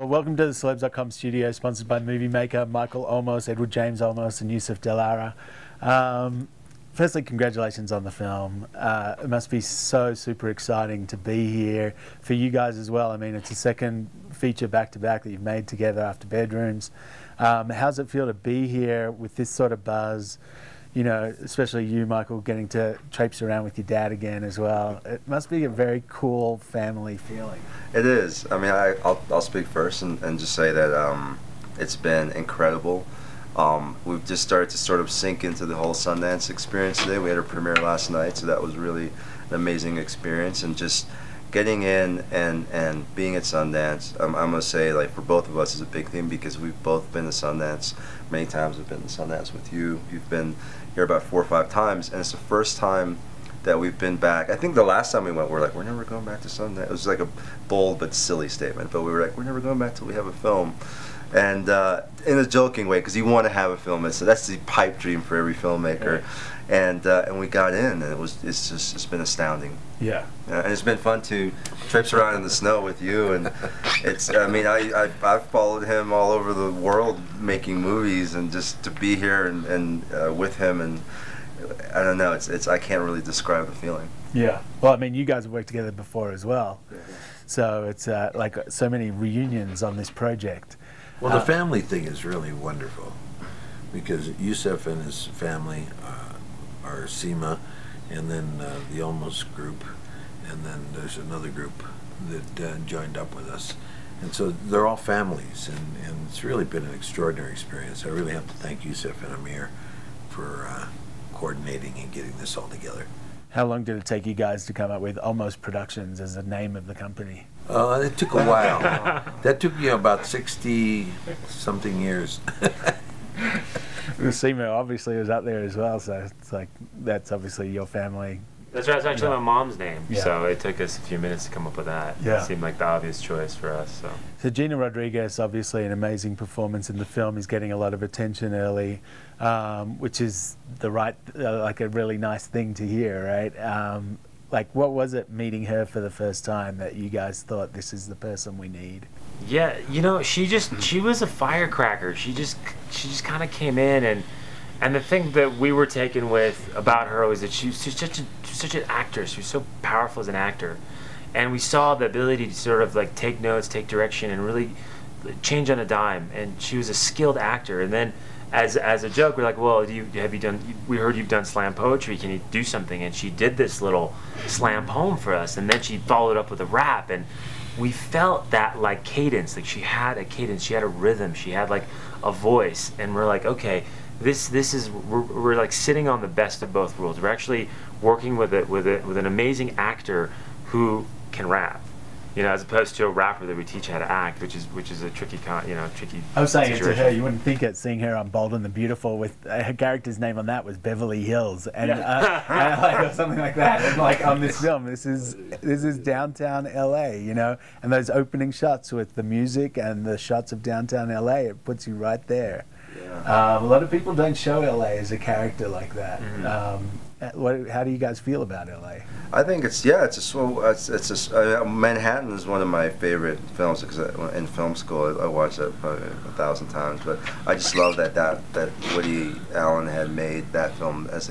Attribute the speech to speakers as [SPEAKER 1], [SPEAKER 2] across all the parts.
[SPEAKER 1] Well, welcome to the Celebs.com studio, sponsored by movie maker Michael Olmos, Edward James Olmos, and Youssef Delara. Firstly, congratulations on the film. It must be so super exciting to be here for you guys as well. I mean, it's the second feature back-to-back that you've made together after Bedrooms. How's it feel to be here with this sort of buzz? You know, especially you, Michael, getting to traipse around with your dad again as well. It must be a very cool family feeling.
[SPEAKER 2] It is. I mean, I'll speak first and just say that it's been incredible. We've just started to sort of sink into the whole Sundance experience today. We had our premiere last night, so that was really an amazing experience. And just getting in and being at Sundance, I'm going to say, like, for both of us is a big thing because we've both been to Sundance many times. I've been to Sundance with you. You've been here about 4 or 5 times, and it's the first time that we've been back. I think the last time we went, we're like, we're never going back to Sundance. It was like a bold but silly statement, but we were like, we're never going back till we have a film. And in a joking way, because you want to have a film. So that's the pipe dream for every filmmaker. Right. And we got in, and it's been astounding.
[SPEAKER 1] Yeah.
[SPEAKER 2] And it's been fun to traipse around in the snow with you. And I mean, I've followed him all over the world making movies, and just to be here and with him, and I don't know, I can't really describe the feeling.
[SPEAKER 1] Yeah. Well, I mean, you guys have worked together before as well. Yeah. So it's like so many reunions on this project.
[SPEAKER 3] Well, the family thing is really wonderful because Youssef and his family are SEMA, and then the Olmos group, and then there's another group that joined up with us. And so they're all families, and it's really been an extraordinary experience. I really have to thank Youssef and Amir for coordinating and getting this all together.
[SPEAKER 1] How long did it take you guys to come up with Olmos Productions as the name of the company?
[SPEAKER 3] It took a while. That took you about 60-something years.
[SPEAKER 1] The SEMA obviously was up there as well, so it's like that's obviously your family.
[SPEAKER 4] That's right. It's actually my mom's name,
[SPEAKER 1] yeah.
[SPEAKER 4] So it took us a few minutes to come up with that.
[SPEAKER 1] Yeah.
[SPEAKER 4] It seemed like the obvious choice for us.
[SPEAKER 1] So Gina Rodriguez, obviously an amazing performance in the film, is getting a lot of attention early, which is the right, like a really nice thing to hear, right? Like, what was it meeting her for the first time that you guys thought this is the person we need?
[SPEAKER 4] Yeah, you know, she was a firecracker. She just kind of came in, and the thing that we were taken with about her was that she's such an actress. She was so powerful as an actor, and we saw the ability to sort of like take notes, take direction, and really change on a dime. And she was a skilled actor. And then, as a joke, we're like, well, we heard you've done slam poetry. Can you do something? And she did this little slam poem for us, and then she followed up with a rap, and we felt that like cadence. Like she had a cadence, she had a rhythm, she had like a voice, and we're like, okay, this is we're like sitting on the best of both worlds. We're actually working with an amazing actor who can rap, you know, as opposed to a rapper that we teach how to act, which is a tricky tricky.
[SPEAKER 1] I was saying
[SPEAKER 4] situation.
[SPEAKER 1] it to her, you wouldn't think it, seeing her on Bold and the Beautiful with her character's name on that was Beverly Hills, and or something like that. And like on this film, this is downtown LA, you know, and those opening shots with the music and the shots of downtown LA, it puts you right there. Yeah. A lot of people don't show LA as a character like that. Mm-hmm. How do you guys feel about LA?
[SPEAKER 2] I think Manhattan is one of my favorite films because in film school I watched that probably 1,000 times. But I just love that Woody Allen had made that film as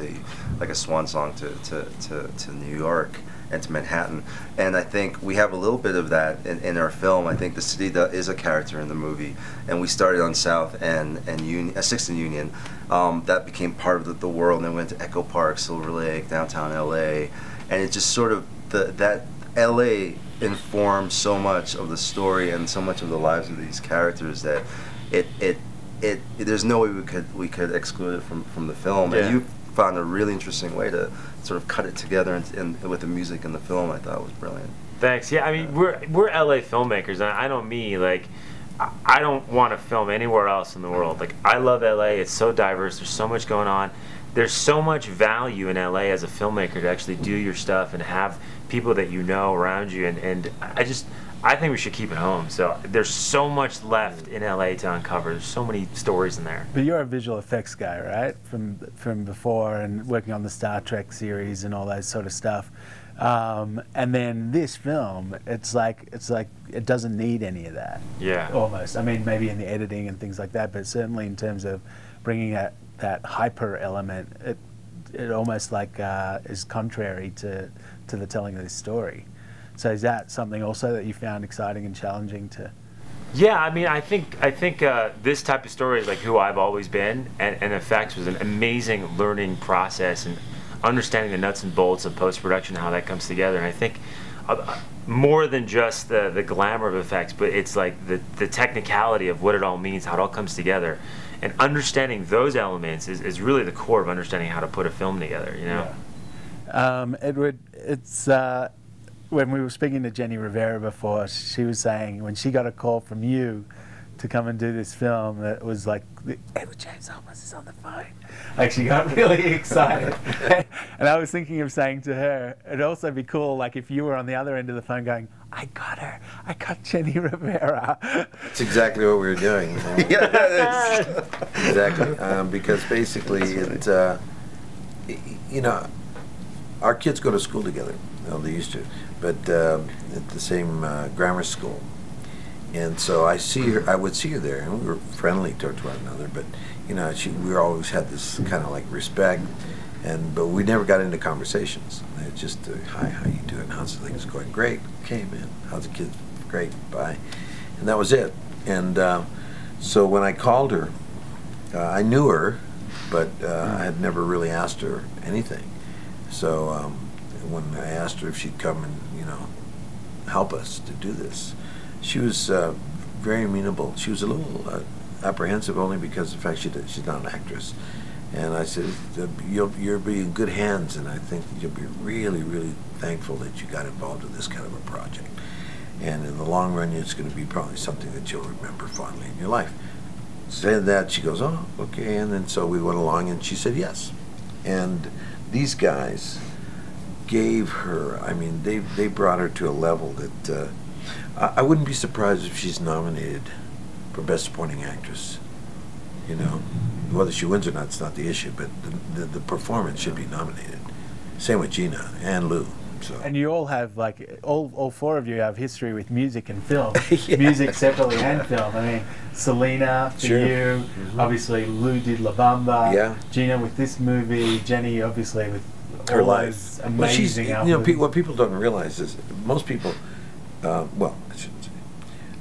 [SPEAKER 2] like a swan song to New York and to Manhattan. And I think we have a little bit of that in our film. I think the city is a character in the movie, and we started on South and 6th and Union. That became part of the world, and then went to Echo Park, Silver Lake, downtown LA, and it just sort of that LA informed so much of the story and so much of the lives of these characters that there's no way we could exclude it from the film. Yeah. And you found a really interesting way to sort of cut it together and with the music in the film. I thought was brilliant.
[SPEAKER 4] Thanks. Yeah, I mean, we're LA filmmakers, and I know me, like, I don't want to film anywhere else in the world. Like, I love LA. It's so diverse. There's so much going on. There's so much value in LA as a filmmaker to actually do your stuff and have people that you know around you. And I think we should keep it home. So there's so much left in LA to uncover. There's so many stories in there.
[SPEAKER 1] But you're a visual effects guy, right? From before, and working on the Star Trek series and all that sort of stuff. And then this film, it's like it doesn't need any of that.
[SPEAKER 4] Yeah.
[SPEAKER 1] Almost. I mean, maybe in the editing and things like that, but certainly in terms of bringing that hyper element, it almost like is contrary to the telling of this story. So is that something also that you found exciting and challenging to?
[SPEAKER 4] Yeah, I mean, I think this type of story is like who I've always been, and Effects was an amazing learning process and understanding the nuts and bolts of post-production, how that comes together. And I think more than just the glamour of effects, but it's like the technicality of what it all means, how it all comes together. And understanding those elements is really the core of understanding how to put a film together, you know?
[SPEAKER 1] Yeah. Edward, it's when we were speaking to Jenny Rivera before, she was saying when she got a call from you to come and do this film, that was like, Edward James Olmos is on the phone. Like, she got really excited. And I was thinking of saying to her, it'd also be cool, like, if you were on the other end of the phone going, I got her. I got Jenny Rivera.
[SPEAKER 3] That's exactly what we were doing.
[SPEAKER 2] Yeah,
[SPEAKER 3] exactly. Because basically, you know, our kids go to school together. Well, they used to, but at the same grammar school. And so I would see her there, and we were friendly towards one another. But you know, we always had this kind of like respect, but we never got into conversations. It's just, hi, how you doing? How's things going? Great. Okay, man. How's the kids? Great. Bye. And that was it. And so when I called her, I knew her, but I had never really asked her anything. So when I asked her if she'd come and help us to do this, she was very amenable. She was a little apprehensive only because of the fact she's not an actress. And I said, you'll be in good hands, and I think that you'll be really, really thankful that you got involved in this kind of a project. And in the long run, it's going to be probably something that you'll remember fondly in your life. Said that, she goes, oh, okay. And then so we went along, and she said yes. And these guys gave her, I mean, they brought her to a level that I wouldn't be surprised if she's nominated for Best Supporting Actress. You know, whether she wins or not, it's not the issue, but the performance should be nominated. Same with Gina and Lou. So.
[SPEAKER 1] And you all have, like, all four of you have history with music and film.
[SPEAKER 3] Yeah.
[SPEAKER 1] Music separately and film. I mean, Selena for
[SPEAKER 3] Sure.
[SPEAKER 1] you, obviously Lou did La Bamba,
[SPEAKER 3] Yeah.
[SPEAKER 1] Gina with this movie, Jenny obviously with
[SPEAKER 3] Her
[SPEAKER 1] all
[SPEAKER 3] life.
[SPEAKER 1] those amazing
[SPEAKER 3] You
[SPEAKER 1] albums.
[SPEAKER 3] know, what people don't realize is most people, well, I shouldn't say.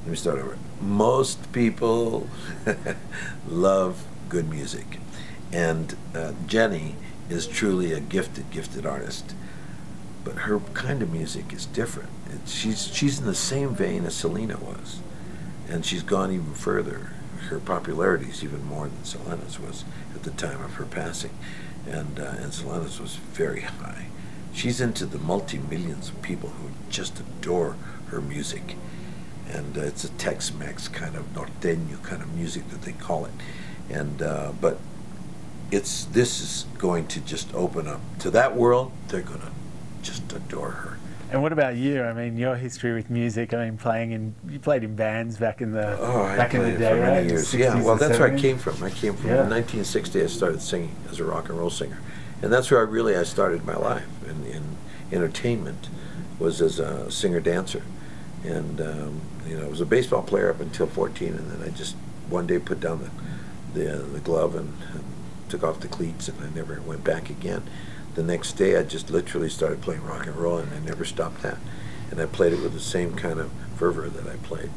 [SPEAKER 3] Let me start over. Most people love good music, and Jenny is truly a gifted artist. But her kind of music is different. She's in the same vein as Selena was, and she's gone even further. Her popularity is even more than Selena's was at the time of her passing, and Selena's was very high. She's into the multi-millions of people who just adore her music, and it's a Tex-Mex kind of norteño kind of music that they call it, and but this is going to just open up to that world. They're going to just adore her.
[SPEAKER 1] And what about you? I mean, your history with music. I mean, you played in bands back in the day,
[SPEAKER 3] for
[SPEAKER 1] right?
[SPEAKER 3] many years. Yeah, well, that's where I came from. I came from
[SPEAKER 1] Yeah.
[SPEAKER 3] in 1960. I started singing as a rock and roll singer, and that's where I started my life in entertainment, was as a singer dancer, and I was a baseball player up until 14, and then I just one day put down the glove and took off the cleats, and I never went back again. The next day, I just literally started playing rock and roll, and I never stopped that. And I played it with the same kind of fervor that I played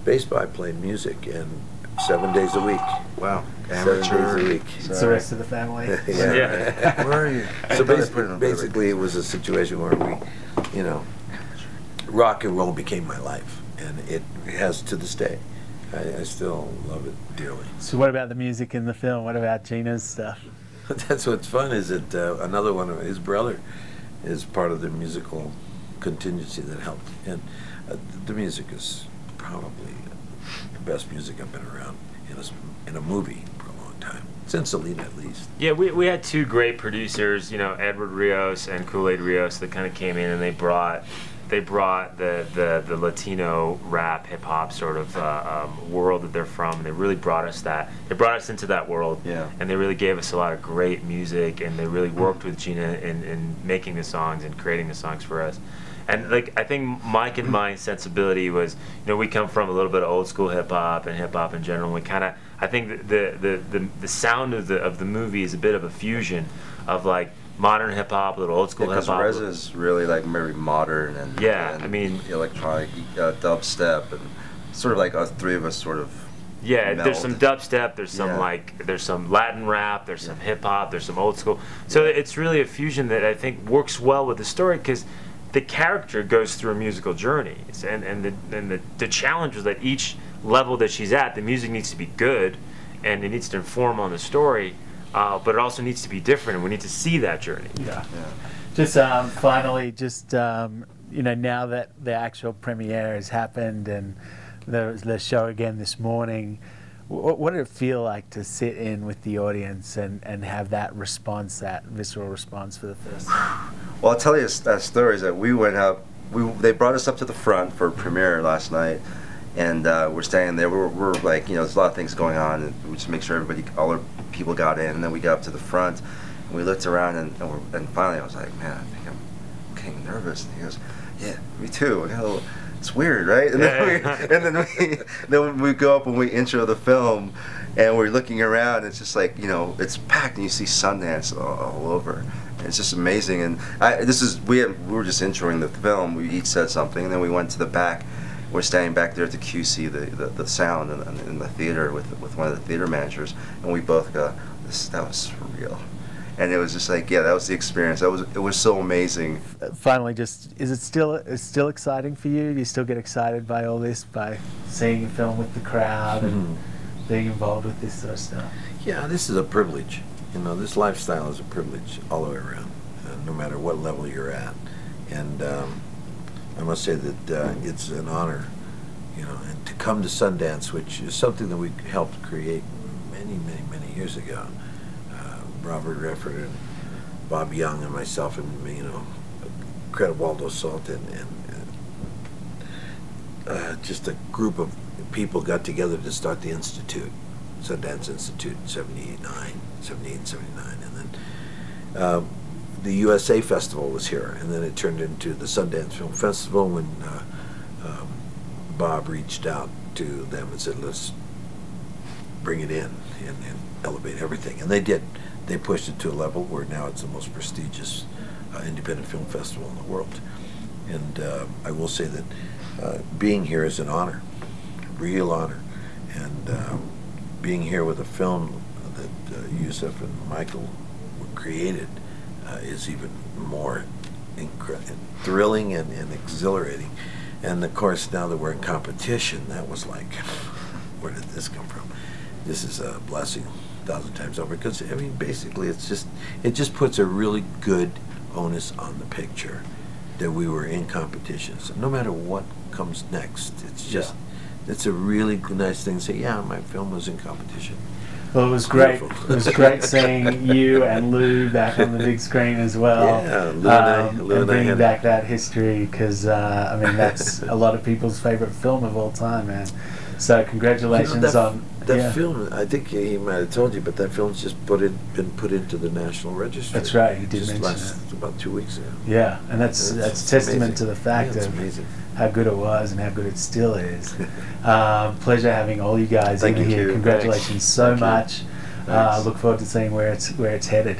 [SPEAKER 3] baseball. I played music, and 7 days a week.
[SPEAKER 2] Wow.
[SPEAKER 3] 7 days a week.
[SPEAKER 1] It's the rest of the family.
[SPEAKER 3] Yeah.
[SPEAKER 2] Where are you?
[SPEAKER 3] So basically, it was a situation where we, rock and roll became my life, and it has to this day. I still love it dearly.
[SPEAKER 1] So what about the music in the film? What about Gina's stuff?
[SPEAKER 3] That's what's fun is that another one of his brother is part of the musical contingency that helped, and the music is probably the best music I've been around in a movie for a long time, since Selena at least.
[SPEAKER 4] Yeah, we had two great producers, Edward Rios and Kool-Aid Rios, that kind of came in and they brought brought the Latino rap hip hop sort of world that they're from, and they really brought us that. They brought us into that world,
[SPEAKER 2] Yeah.
[SPEAKER 4] and they really gave us a lot of great music, and they really worked with Gina in making the songs and creating the songs for us. And like I think Mike and my sensibility was, we come from a little bit of old school hip hop and hip hop in general. And we kind of, I think the sound of the movie is a bit of a fusion of like modern hip hop, a little old school hip hop.
[SPEAKER 2] Because Reza is really like very modern and
[SPEAKER 4] I
[SPEAKER 2] and
[SPEAKER 4] mean
[SPEAKER 2] electronic dubstep, and sort of like us three of us sort of.
[SPEAKER 4] Yeah,
[SPEAKER 2] meld.
[SPEAKER 4] there's some dubstep, there's some there's some Latin rap, there's some hip hop, there's some old school. So it's really a fusion that I think works well with the story, because the character goes through a musical journey, and the challenge is that each level that she's at, the music needs to be good, and it needs to inform on the story, but it also needs to be different, and we need to see that journey.
[SPEAKER 1] Yeah. Just finally, just now that the actual premiere has happened and the show again this morning, what did it feel like to sit in with the audience and have that response, that visceral response for the first time?
[SPEAKER 2] Well, I'll tell you a story. Is that we went up, they brought us up to the front for a premiere last night, and we're standing there. We're like, there's a lot of things going on, and we just make sure all our people got in, and then we got up to the front, and we looked around, and finally I was like, man, I think I'm getting nervous. And he goes, yeah, me too. It's weird, right? And then we go up and we intro the film, and we're looking around. It's just like, it's packed, and you see Sundance all over. And it's just amazing. And we were just introing the film. We each said something, and then we went to the back. We're standing back there at the QC, the sound in the theater with one of the theater managers, and we both go, that was surreal. And it was just like, that was the experience. It was so amazing.
[SPEAKER 1] Finally, is it still exciting for you? Do you still get excited by all this, by seeing a film with the crowd and being involved with this sort of stuff?
[SPEAKER 3] Yeah, this is a privilege. This lifestyle is a privilege all the way around, no matter what level you're at. And I must say that it's an honor, and to come to Sundance, which is something that we helped create many, many, many years ago. Robert Redford and Bob Young and myself and Credit Waldo Salt and just a group of people got together to start the Institute, Sundance Institute in 78, 79. And then the USA Festival was here, and then it turned into the Sundance Film Festival when Bob reached out to them and said, let's bring it in and elevate everything. And they did. They pushed it to a level where now it's the most prestigious independent film festival in the world. And I will say that being here is an honor, a real honor. And being here with a film that Youssef and Michael created is even more thrilling and exhilarating. And of course, now that we're in competition, that was like, where did this come from? This is a blessing 1,000 times over, because basically it just puts a really good onus on the picture that we were in competition. So no matter what comes next, it's a really nice thing to say, my film was in competition.
[SPEAKER 1] Well, it was great. It was great seeing you and Lou back on the big screen as well.
[SPEAKER 3] Yeah, Lou
[SPEAKER 1] and bringing back that history, because that's a lot of people's favorite film of all time, man. So congratulations on
[SPEAKER 3] that film. I think he might have told you, but that film's just been put into the National Registry.
[SPEAKER 1] That's right. He did mention
[SPEAKER 3] it about 2 weeks ago.
[SPEAKER 1] Yeah, and that's testament
[SPEAKER 3] amazing.
[SPEAKER 1] To the fact of
[SPEAKER 3] amazing.
[SPEAKER 1] How good it was and how good it still is. Pleasure having all you guys in here.
[SPEAKER 2] you.
[SPEAKER 1] Congratulations so
[SPEAKER 2] Thank you.
[SPEAKER 1] much. Look forward to seeing where it's headed.